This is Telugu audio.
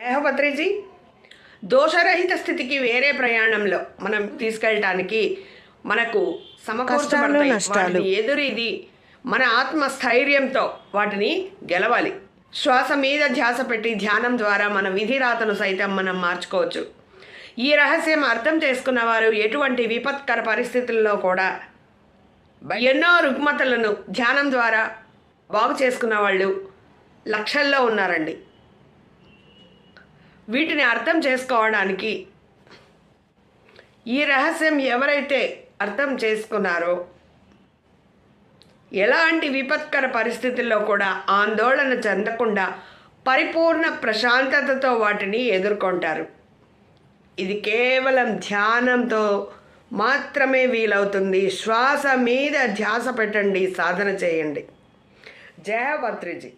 దేహపత్రిజీ, దోషరహిత స్థితికి వేరే ప్రయాణంలో మనం తీసుకెళ్ళటానికి మనకు సమకూర్చబడతాయి వాటిని ఎదురీది మన ఆత్మస్థైర్యంతో వాటిని గెలవాలి. శ్వాస మీద ధ్యాస పెట్టి ధ్యానం ద్వారా మన విధిరాతను సైతం మనం మార్చుకోవచ్చు. ఈ రహస్యం అర్థం చేసుకున్న వారు ఎటువంటి విపత్కర పరిస్థితుల్లో కూడా ఎన్నో రుగ్మతలను ధ్యానం ద్వారా బాగు చేసుకున్న వాళ్ళు లక్షల్లో ఉన్నారండి. వీటిని అర్థం చేసుకోవడానికి ఈ రహస్యం ఎవరైతే అర్థం చేసుకున్నారో ఎలాంటి విపత్కర పరిస్థితుల్లో కూడా ఆందోళన చెందకుండా పరిపూర్ణ ప్రశాంతతతో వాటిని ఎదుర్కొంటారు. ఇది కేవలం ధ్యానంతో మాత్రమే వీలవుతుంది. శ్వాస మీద ధ్యాస పెట్టండి, సాధన చేయండి. జయ పత్రిజీ.